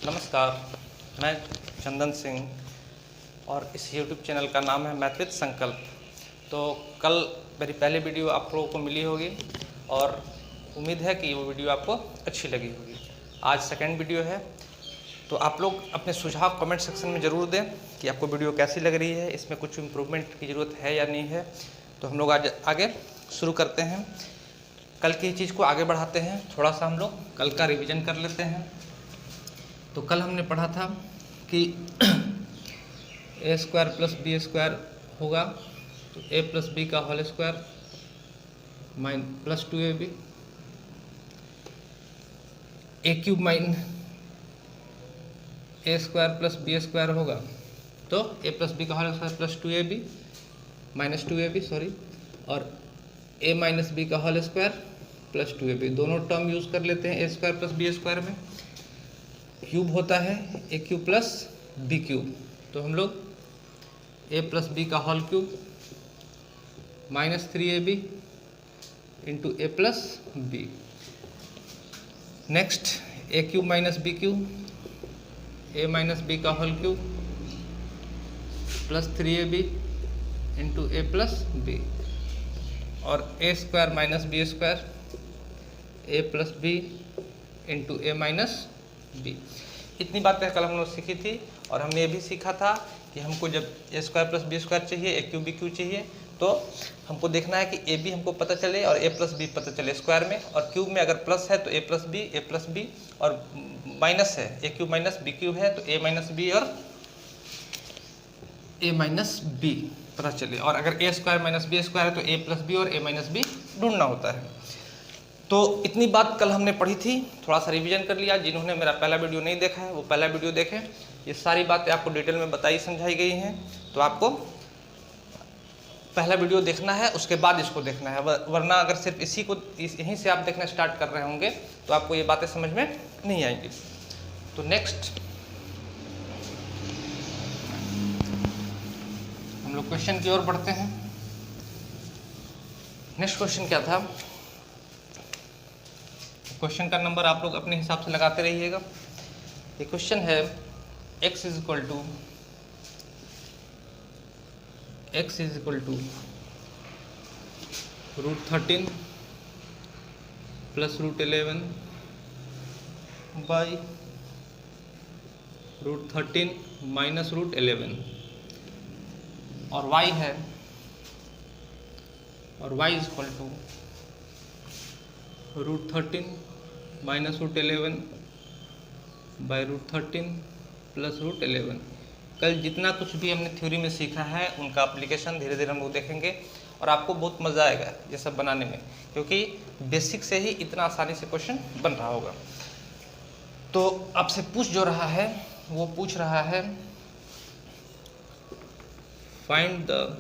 नमस्कार, मैं चंदन सिंह और इस YouTube चैनल का नाम है मैथ विद संकल्प। तो कल मेरी पहली वीडियो आप लोगों को मिली होगी और उम्मीद है कि वो वीडियो आपको अच्छी लगी होगी। आज सेकंड वीडियो है, तो आप लोग अपने सुझाव कमेंट सेक्शन में ज़रूर दें कि आपको वीडियो कैसी लग रही है, इसमें कुछ इम्प्रूवमेंट की ज़रूरत है या नहीं है। तो हम लोग आज आगे शुरू करते हैं, कल की चीज़ को आगे बढ़ाते हैं। थोड़ा सा हम लोग कल का रिवीजन कर लेते हैं। तो कल हमने पढ़ा था कि a square plus B square होगा, तो ए प्लस बी का whole square plus 2ab, a cube minus a square plus B square होगा, तो ए प्लस बी का whole square plus 2ab minus 2ab sorry, और ए माइनस बी का whole square plus 2ab। दोनों term use कर लेते हैं a square plus B square में। क्यूब होता है a cube plus b cube, तो हम लोग ए प्लस बी का whole cube minus 3ab into a plus b. Next a cube minus b cube, a minus b का whole cube plus 3ab into a plus b, और a square minus B square a plus b into a minus b. इतनी बातें कल हम लोग सीखी थी, और हमने ये भी सीखा था कि हमको जब ए स्क्वायर प्लस बी स्क्वायर चाहिए, ए क्यूब बी क्यूब चाहिए, तो हमको देखना है कि ए बी हमको पता चले और ए प्लस बी पता चले स्क्वायर में, और क्यूब में अगर प्लस है तो ए प्लस बी, और माइनस है a cube minus b cube है तो ए माइनस बी और ए माइनस बी पता चले, और अगर ए स्क्वायर माइनस बी स्क्वायर है तो ए प्लस बी और ए माइनस बी ढूंढना होता है। तो इतनी बात कल हमने पढ़ी थी, थोड़ा सा रिवीजन कर लिया। जिन्होंने मेरा पहला वीडियो नहीं देखा है वो पहला वीडियो देखें, ये सारी बातें आपको डिटेल में बताई समझाई गई हैं। तो आपको पहला वीडियो देखना है, उसके बाद इसको देखना है, वरना अगर सिर्फ यहीं से आप देखना स्टार्ट कर रहे होंगे तो आपको ये बातें समझ में नहीं आएंगी। तो नेक्स्ट हम लोग क्वेश्चन की ओर बढ़ते हैं। नेक्स्ट क्वेश्चन क्या था? क्वेश्चन का नंबर आप लोग अपने हिसाब से लगाते रहिएगा। ये क्वेश्चन है x is equal to √13 plus √11 by √13 minus √11, और y है, और y is equal to √13 minus √11 by √13 plus √11। कल जितना कुछ भी हमने थ्योरी में सीखा है उनका एप्लीकेशन धीरे धीरे हम लोग देखेंगे, और आपको बहुत मज़ा आएगा ये सब बनाने में, क्योंकि बेसिक से ही इतना आसानी से क्वेश्चन बन रहा होगा। तो आपसे पूछ जो रहा है वो पूछ रहा है find the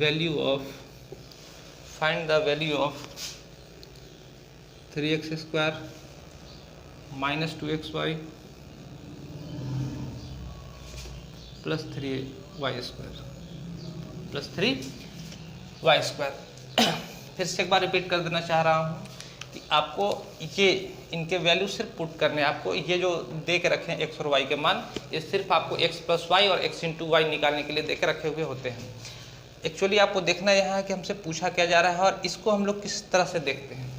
value of 3x square minus 2xy plus 3y square plus 3y square. फिर से एक बार रिपीट कर देना चाह रहा हूँ कि आपको ये इनके वैल्यू सिर्फ पुट करने हैं। आपको ये जो दे के रखे हैं x और y के मान, ये सिर्फ आपको x प्लस वाई और x इंटू वाई निकालने के लिए दे के रखे हुए होते हैं। एक्चुअली आपको देखना यह है कि हमसे पूछा क्या जा रहा है और इसको हम लोग किस तरह से देखते हैं।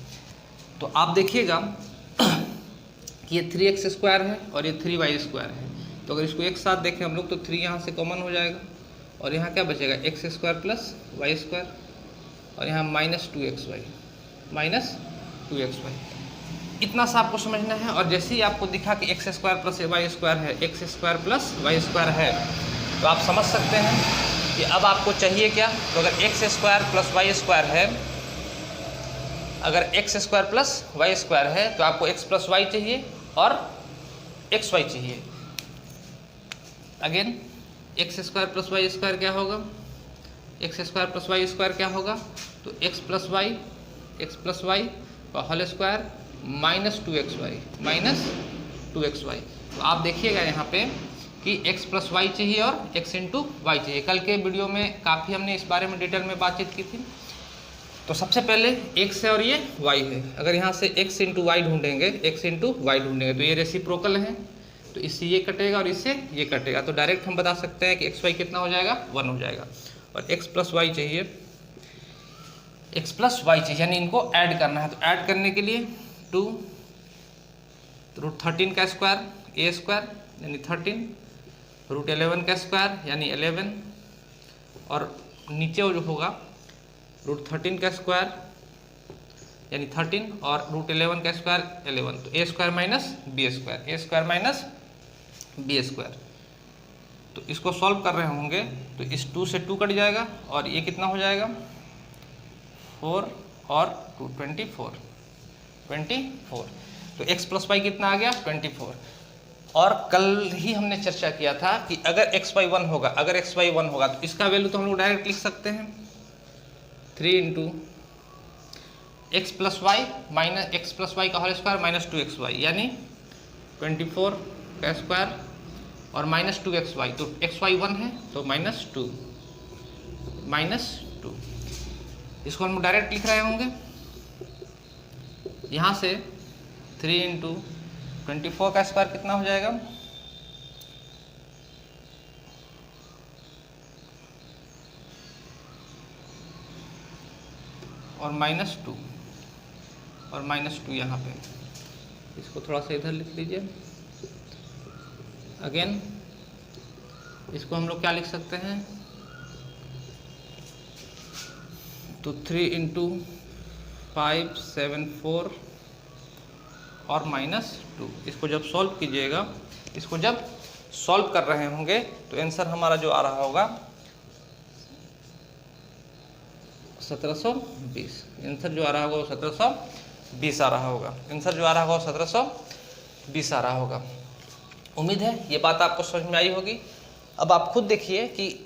तो आप देखिएगा कि ये 3x स्क्वायर है और ये 3y स्क्वायर है, तो अगर इसको एक साथ देखें हम लोग तो 3 यहाँ से कॉमन हो जाएगा, और यहाँ क्या बचेगा x square plus y square, और यहाँ माइनस 2xy। इतना सा आपको समझना है। और जैसे ही आपको दिखा कि x square plus y square है, x square plus y square है, तो आप समझ सकते हैं कि अब आपको चाहिए क्या। तो अगर x square plus y square है, अगर x square plus y square है तो आपको x प्लस y चाहिए और xy चाहिए। Again x square plus y square क्या होगा, x square plus y square क्या होगा, तो x प्लस y का होल स्क्वायर माइनस 2xy। तो आप देखिएगा यहाँ पे कि x प्लस वाई चाहिए और x इंटू वाई चाहिए। कल के वीडियो में काफ़ी हमने इस बारे में डिटेल में बातचीत की थी। तो सबसे पहले x है और ये y है। अगर यहाँ से x इंटू वाई ढूंढेंगे, x इंटू वाई ढूंढेंगे, तो ये रेसिप्रोकल है, तो इससे ये कटेगा और इससे ये कटेगा, तो डायरेक्ट हम बता सकते हैं कि एक्स वाई कितना हो जाएगा, 1 हो जाएगा। और x प्लस वाई चाहिए, x प्लस वाई चाहिए, यानी इनको ऐड करना है। तो ऐड करने के लिए 2 √13 का स्क्वायर a स्क्वायर यानी 13, √11 का स्क्वायर यानी 11, और नीचे जो होगा √13 का स्क्वायर यानी 13 और √11 का स्क्वायर 11, तो a square minus B square, a square minus B square. तो इसको सॉल्व कर रहे होंगे तो इस 2 से 2 कट जाएगा और ये कितना हो जाएगा, 4 और 2 24। तो x प्लस वाई कितना आ गया, 24। और कल ही हमने चर्चा किया था कि अगर x वाई 1 होगा, अगर x वाई 1 होगा तो इसका वैल्यू तो हम लोग डायरेक्ट लिख सकते हैं 3 into x plus y minus x plus y का होल स्क्वायर माइनस 2xy, यानी 24 का स्क्वायर और माइनस 2xy, तो xy 1 है तो -2 इसको हम डायरेक्ट लिख रहे होंगे। यहाँ से 3 इंटू 24 का स्क्वायर कितना हो जाएगा, और -2 और -2 यहाँ पे, इसको थोड़ा सा इधर लिख लीजिए। अगेन इसको हम लोग क्या लिख सकते हैं, तो 3 इंटू 5 7 4 और -2। इसको जब सॉल्व कीजिएगा, इसको जब सॉल्व कर रहे होंगे तो आंसर हमारा जो आ रहा होगा 1720। आंसर जो आ रहा होगा वो 1720 आ रहा होगा। आंसर जो आ रहा होगा वो 1720 आ रहा होगा। उम्मीद है ये बात आपको समझ में आई होगी। अब आप खुद देखिए कि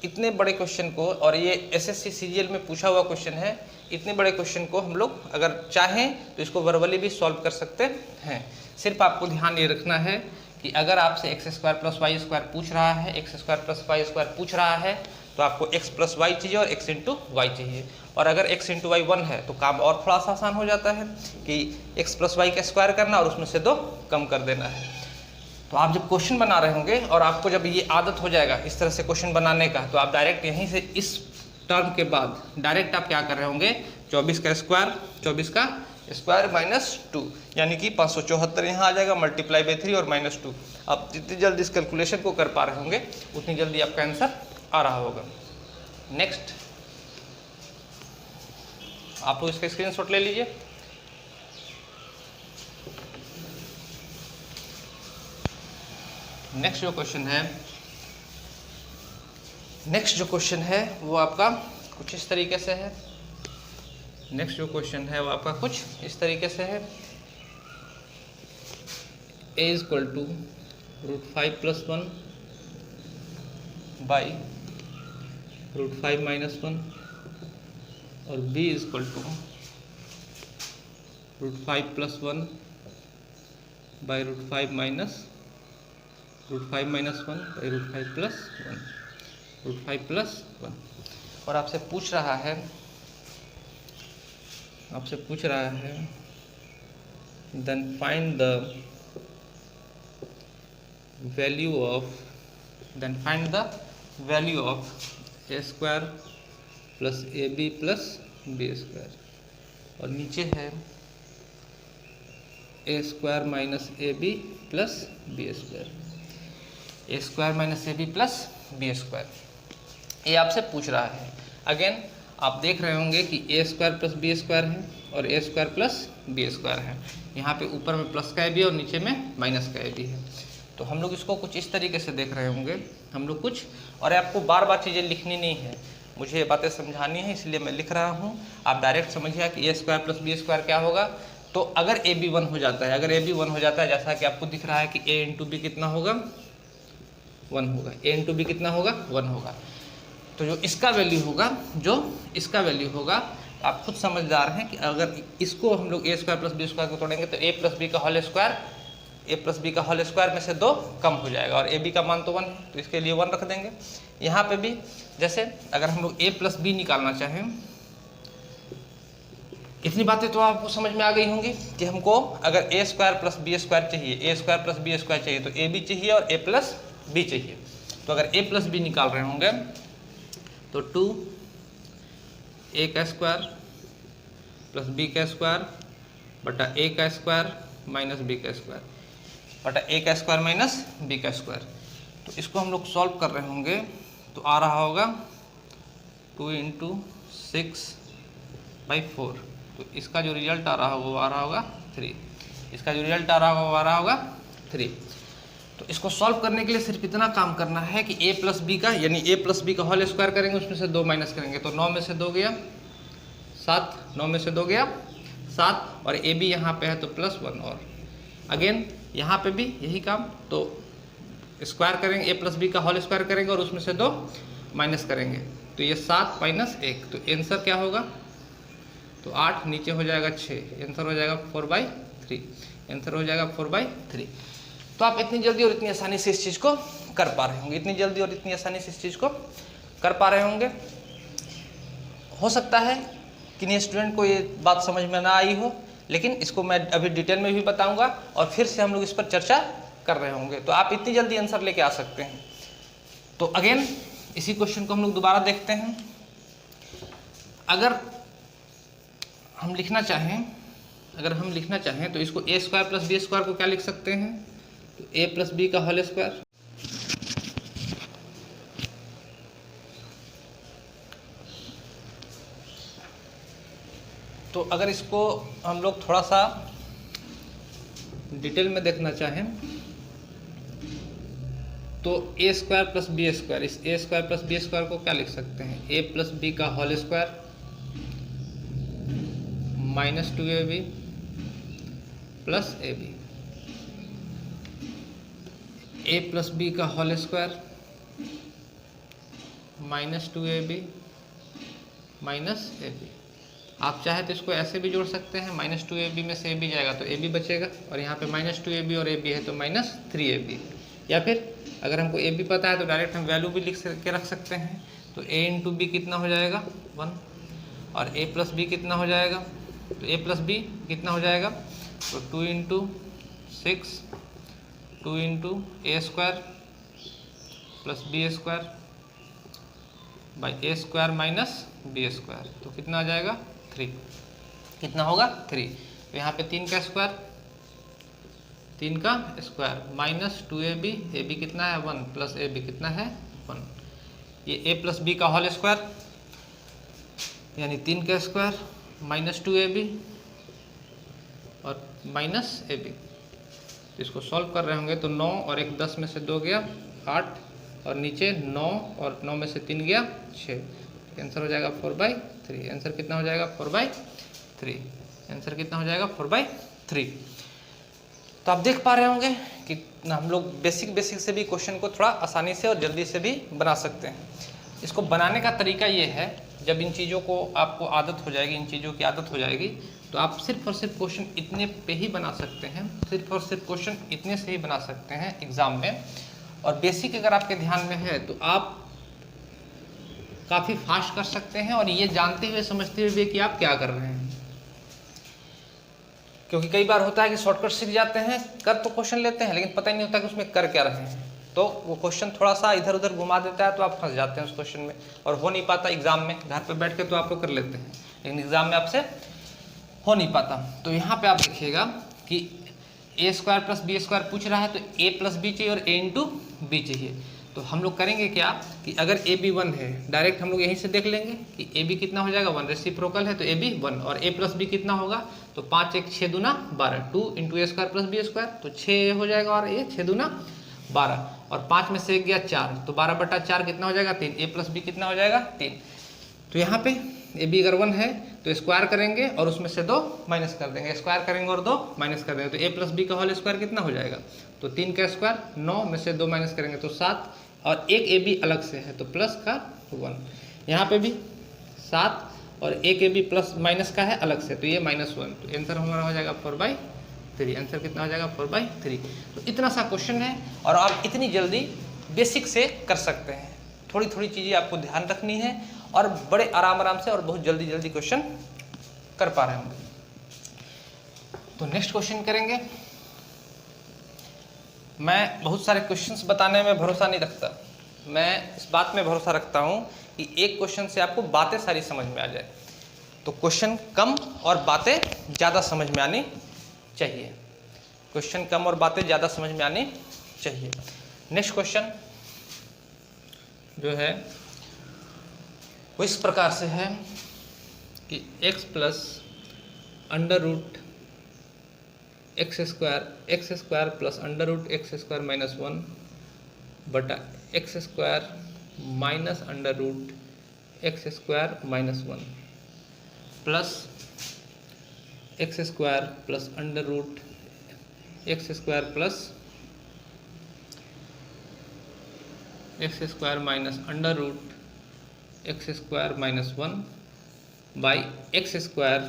इतने बड़े क्वेश्चन को, और ये एसएससी सीजीएल में पूछा हुआ क्वेश्चन है, इतने बड़े क्वेश्चन को हम लोग अगर चाहें तो इसको वर्बली भी सॉल्व कर सकते हैं। सिर्फ आपको ध्यान ये रखना है कि अगर आपसे x square plus y square पूछ रहा है, x square plus y square पूछ रहा है, तो आपको x प्लस वाई चाहिए और x इंटू वाई चाहिए। और अगर x इंटू वाई 1 है तो काम और थोड़ा सा आसान हो जाता है कि x प्लस वाई का स्क्वायर करना और उसमें से 2 कम कर देना है। तो आप जब क्वेश्चन बना रहे होंगे और आपको जब ये आदत हो जाएगा इस तरह से क्वेश्चन बनाने का, तो आप डायरेक्ट यहीं से इस टर्म के बाद डायरेक्ट आप क्या कर रहे होंगे, 24 का स्क्वायर -2 यानी कि 574 यहाँ आ जाएगा, मल्टीप्लाई बाई 3 और -2। आप जितनी जल्दी इस कैलकुलेशन को कर पा रहे होंगे उतनी जल्दी आपका आंसर आ रहा होगा। नेक्स्ट आप लोग इसका स्क्रीनशॉट ले लीजिए। नेक्स्ट जो क्वेश्चन है वो आपका कुछ इस तरीके से है। a इक्वल टू √5 + 1 बाई √5 - 1 और b equal to √5 + 1 by √5 - 1 by √5 + 1। और आपसे पूछ रहा है then find the value of a square plus ab plus b square, और नीचे है a square minus ab plus b square, a square minus ab plus b square, ये आपसे पूछ रहा है। अगेन आप देख रहे होंगे कि a square plus b square है और a square plus b square है। यहाँ पे ऊपर में प्लस का ab और नीचे में माइनस का ab है। तो हम लोग इसको कुछ इस तरीके से देख रहे होंगे हम लोग कुछ, और आपको बार बार चीज़ें लिखनी नहीं है, मुझे ये बातें समझानी है इसलिए मैं लिख रहा हूँ। आप डायरेक्ट समझिए कि a square plus b square क्या होगा। तो अगर ab 1 हो जाता है, जैसा कि आपको दिख रहा है कि a इंटू बी कितना होगा, 1 होगा, a इंटू बी कितना होगा, 1 होगा। तो जो इसका वैल्यू होगा आप खुद समझदार हैं कि अगर इसको हम लोग a square plus b square को तोड़ेंगे तो a प्लस बी का होल स्क्वायर में से 2 कम हो जाएगा, और ab का मान तो 1 है तो इसके लिए 1 रख देंगे। यहाँ पे भी जैसे अगर हम लोग a प्लस बी निकालना चाहें इतनी बातें तो आपको समझ में आ गई होंगी कि हमको अगर ए स्क्वायर प्लस बी स्क्वायर चाहिए, ए स्क्वायर प्लस बी स्क्वायर चाहिए तो ए बी चाहिए और ए प्लस बी चाहिए। तो अगर ए प्लस बी निकाल रहे होंगे तो 2 ए का स्क्वायर प्लस बी का स्क्वायर बटा ए का स्क्वायर माइनस बी का स्क्वायर बटा ए का स्क्वायर माइनस बी का स्क्वायर। तो इसको हम लोग सॉल्व कर रहे होंगे तो आ रहा होगा 2 × 6/4। तो इसका जो रिजल्ट आ रहा होगा वो आ रहा होगा 3। इसका जो रिजल्ट आ रहा होगा वो आ रहा होगा 3। तो इसको सॉल्व करने के लिए सिर्फ इतना काम करना है कि a प्लस बी का यानी a प्लस बी का होल स्क्वायर करेंगे, उसमें से 2 माइनस करेंगे तो 9 में से 2 गया 7, 9 में से 2 गया 7 और a भी यहाँ पे है तो +1 और अगेन यहाँ पे भी यही काम। तो स्क्वायर करेंगे, a प्लस बी का होल स्क्वायर करेंगे और उसमें से 2 माइनस करेंगे तो ये 7 - 1। तो आंसर क्या होगा? तो 8 नीचे हो जाएगा 6, आंसर हो जाएगा 4/3। आंसर हो जाएगा 4/3। तो आप इतनी जल्दी और इतनी आसानी से इस चीज़ को कर पा रहे होंगे, इतनी जल्दी और इतनी आसानी से इस चीज़ को कर पा रहे होंगे। हो सकता है कि स्टूडेंट को ये बात समझ में ना आई हो, लेकिन इसको मैं अभी डिटेल में भी बताऊंगा और फिर से हम लोग इस पर चर्चा कर रहे होंगे। तो आप इतनी जल्दी आंसर लेके आ सकते हैं। तो अगेन इसी क्वेश्चन को हम लोग दोबारा देखते हैं। अगर हम लिखना चाहें तो इसको a square plus B square को क्या लिख सकते हैं? तो a प्लस बी का होल स्क्वायर तो अगर इसको हम लोग थोड़ा सा डिटेल में देखना चाहें तो a square plus B square, इस a square plus B square को क्या लिख सकते हैं? a प्लस बी का whole square -2ab plus ab, a plus B का whole square -2ab minus ab। आप चाहे तो इसको ऐसे भी जोड़ सकते हैं, -2ab में से ab जाएगा तो ab बचेगा और यहाँ पे -2ab और ab है तो -3ab। या फिर अगर हमको ab पता है तो डायरेक्ट हम वैल्यू भी लिख के रख सकते हैं। तो a × b कितना हो जाएगा 1 और a प्लस बी कितना हो जाएगा? तो a प्लस बी कितना हो जाएगा? तो 2 × 6 2 × a square plus B square by a square minus B square. तो कितना आ जाएगा? 3। कितना होगा? 3। तो यहाँ पे 3 का स्क्वायर -2ab, ab कितना है 1 प्लस ab कितना है 1। ये a प्लस बी का होल स्क्वायर यानी 3 का स्क्वायर -2ab और -ab। तो इसको सॉल्व कर रहे होंगे तो 9 और 1 10 में से 2 गया 8 और नीचे 9 और 9 में से 3 गया 6। आंसर हो जाएगा 4/3। आंसर कितना हो जाएगा? 4/3। आंसर कितना हो जाएगा? 4/3। तो आप देख पा रहे होंगे कि हम लोग बेसिक से भी क्वेश्चन को थोड़ा आसानी से और जल्दी से भी बना सकते हैं। इसको बनाने का तरीका ये है, जब इन चीज़ों को आपको आदत हो जाएगी, इन चीज़ों की आदत हो जाएगी तो आप सिर्फ और सिर्फ क्वेश्चन इतने पे ही बना सकते हैं, सिर्फ और सिर्फ क्वेश्चन इतने से ही बना सकते हैं एग्ज़ाम में। और बेसिक अगर आपके ध्यान में है तो आप काफ़ी फास्ट कर सकते हैं और ये जानते हुए समझते हुए कि आप क्या कर रहे हैं। क्योंकि कई बार होता है कि शॉर्टकट सीख जाते हैं, कर तो क्वेश्चन लेते हैं लेकिन पता ही नहीं होता कि उसमें कर क्या रहे हैं, तो वो क्वेश्चन थोड़ा सा इधर उधर घुमा देता है तो आप फंस जाते हैं उस क्वेश्चन में और हो नहीं पाता एग्जाम में। घर पे बैठ के तो आप लोग कर लेते हैं लेकिन एग्जाम में आपसे हो नहीं पाता। तो यहाँ पे आप देखिएगा कि a square plus B square पूछ रहा है तो a प्लस बी चाहिए और a इंटू बी चाहिए। तो हम लोग करेंगे क्या कि अगर a b 1 है डायरेक्ट हम लोग यहीं से देख लेंगे कि a b कितना हो जाएगा 1, रेसिप्रोकल है तो a b 1 और a प्लस बी कितना होगा तो 5 1 6 दूना 12, 2 into a square plus B square तो 6 हो जाएगा और a 6 दूना 12 और 5 में से 1 गया 4 तो 12/4 कितना हो जाएगा 3, a प्लस बी कितना हो जाएगा 3। तो यहाँ पे ए बी अगर 1 है तो स्क्वायर करेंगे और उसमें से 2 माइनस कर देंगे, स्क्वायर करेंगे और 2 माइनस कर देंगे तो a प्लस बी का होल स्क्वायर कितना हो जाएगा तो 3 का स्क्वायर 9 में से 2 माइनस करेंगे तो 7 और एक ए बी अलग से है तो प्लस का 1। यहाँ पे भी 7 और एक ए बी प्लस माइनस का है अलग से तो ये -1। तो आंसर हमारा हो जाएगा 4/3। आंसर कितना हो जाएगा 4/3। तो इतना सा क्वेश्चन है और आप इतनी जल्दी बेसिक से कर सकते हैं। थोड़ी थोड़ी चीज़ें आपको ध्यान रखनी है और बड़े आराम से और बहुत जल्दी क्वेश्चन कर पा रहे होंगे। तो नेक्स्ट क्वेश्चन करेंगे। मैं बहुत सारे क्वेश्चंस बताने में भरोसा नहीं रखता, मैं इस बात में भरोसा रखता हूँ कि एक क्वेश्चन से आपको बातें सारी समझ में आ जाए। तो क्वेश्चन कम और बातें ज़्यादा समझ में आनी चाहिए, क्वेश्चन कम और बातें ज़्यादा समझ में आनी चाहिए। नेक्स्ट क्वेश्चन जो है वो इस प्रकार से है कि x plus under root x square plus under root x square minus 1 बटा x square minus under root x square minus 1 plus x square plus under root x square plus x square minus under root x square minus 1 by x square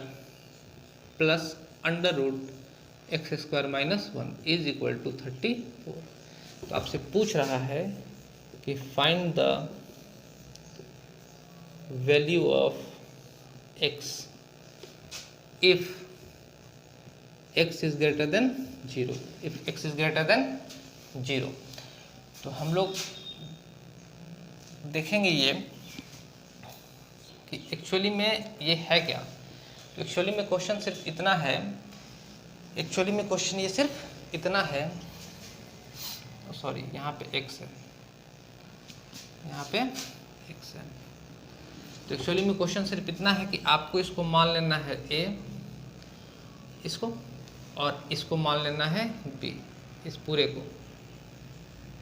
plus under root x square minus 1 is equal to 34। तो आपसे पूछ रहा है कि find the value of x if x is greater than 0, if x is greater than 0। तो हम लोग देखेंगे ये कि एक्चुअली में ये है क्या। तो एक्चुअली में क्वेश्चन सिर्फ इतना है, एक्चुअली में क्वेश्चन ये सिर्फ इतना है, सॉरी यहाँ पे x है, यहाँ पे x है। तो एक्चुअली में क्वेश्चन सिर्फ इतना है कि आपको इसको मान लेना है a, इसको, और इसको मान लेना है b, इस पूरे को।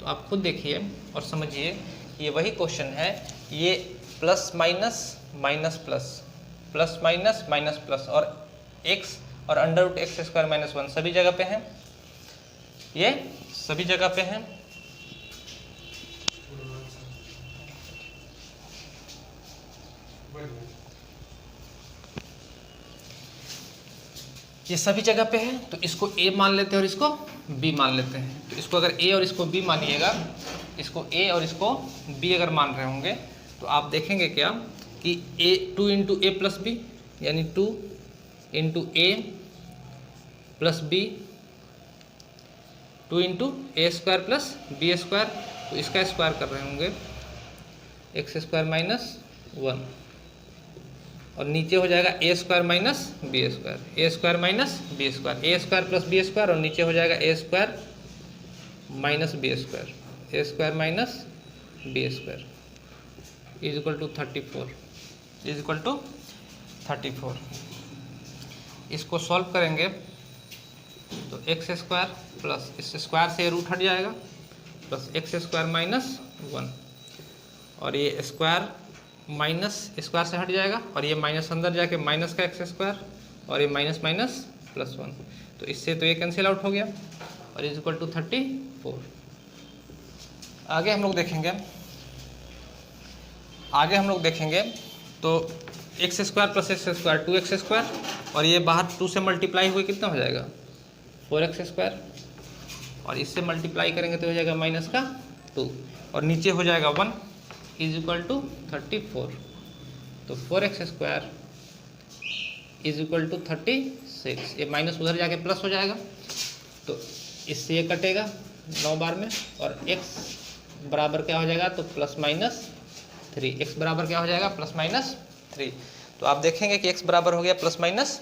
तो आप खुद देखिए और समझिए, ये वही क्वेश्चन है, ये plus minus minus plus, plus minus minus plus, और x और under root x square minus 1 सभी जगह पे हैं, ये सभी जगह पे हैं। ये सभी जगह पे है, तो इसको a मान लेते हैं और इसको b मान लेते हैं। तो इसको अगर a और इसको b मानिएगा, इसको a और इसको b अगर मान रहे होंगे, तो आप देखेंगे क्या कि a 2 into a plus b, यानी 2 into a plus b, 2 into a square plus B square, तो इसका स्क्वायर कर रहे होंगे एक्स स्क्वायर माइनस 1, और नीचे हो जाएगा A square minus B square, A square minus B square, A square plus B square, और नीचे हो जाएगा A square minus B square, A square minus B square is equal to 34, is equal to 34। इसको solve करेंगे तो X square plus, इस square से root हट जाएगा, प्लस एक्स स्क्वायर माइनस 1, और ये स्क्वायर माइनस स्क्वायर से हट जाएगा, और ये माइनस अंदर जाके माइनस का एक्स स्क्वायर, और ये माइनस माइनस प्लस 1, तो इससे तो ये कैंसिल आउट हो गया, और इज इक्वल टू 34। आगे हम लोग देखेंगे, तो X square plus x square 2x square, और ये बाहर 2 से मल्टीप्लाई हुए कितना हो जाएगा 4x स्क्वायर, और इससे मल्टीप्लाई करेंगे तो हो जाएगा माइनस का 2, और नीचे हो जाएगा 1 इज इक्वल टू 34। तो 4x square is equal to 36, ये माइनस उधर जाके प्लस हो जाएगा, तो इससे ये कटेगा 9 बार में, और x बराबर क्या हो जाएगा, तो प्लस माइनस 3, x बराबर क्या हो जाएगा प्लस माइनस 3। तो आप देखेंगे कि x बराबर हो गया प्लस माइनस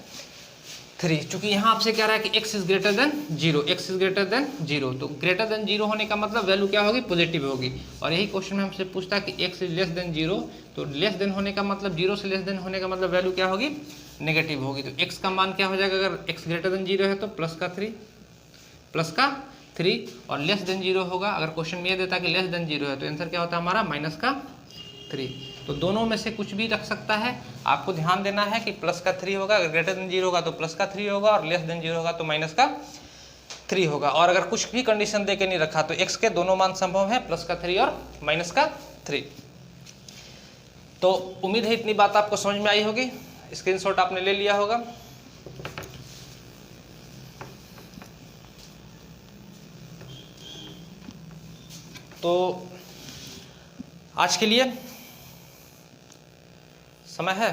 3, चूंकि यहाँ आपसे कह रहा है कि x is greater than 0, x is greater than 0, तो ग्रेटर देन 0 होने का मतलब वैल्यू क्या होगी, पॉजिटिव होगी। और यही क्वेश्चन में हमसे पूछता है कि x इज लेस देन 0, तो लेस देन होने का मतलब 0 से लेस देन होने का मतलब वैल्यू क्या होगी, नेगेटिव होगी। तो x का मान क्या हो जाएगा, अगर x ग्रेटर देन 0 है तो प्लस का 3, और लेस देन 0 होगा, अगर क्वेश्चन में ये देता कि लेस देन 0 है तो आंसर क्या होता है हमारा माइनस का 3। तो दोनों में से कुछ भी रख सकता है, आपको ध्यान देना है कि प्लस का 3 होगा, अगर ग्रेटर देन 0 होगा तो प्लस का 3 होगा, और लेस देन 0 होगा तो माइनस का 3 होगा। और अगर कुछ भी कंडीशन दे के नहीं रखा तो x के दोनों मान संभव है, प्लस का 3 और माइनस का 3। तो उम्मीद है इतनी बात आपको समझ में आई होगी, स्क्रीनशॉट आपने ले लिया होगा। तो आज के लिए समय है,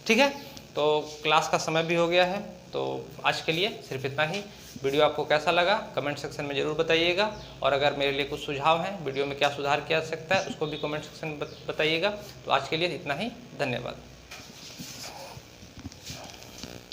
ठीक है, तो क्लास का समय भी हो गया है, तो आज के लिए सिर्फ इतना ही। वीडियो आपको कैसा लगा कमेंट सेक्शन में ज़रूर बताइएगा, और अगर मेरे लिए कुछ सुझाव हैं वीडियो में क्या सुधार किया जा सकता है उसको भी कमेंट सेक्शन में बताइएगा। तो आज के लिए इतना ही, धन्यवाद।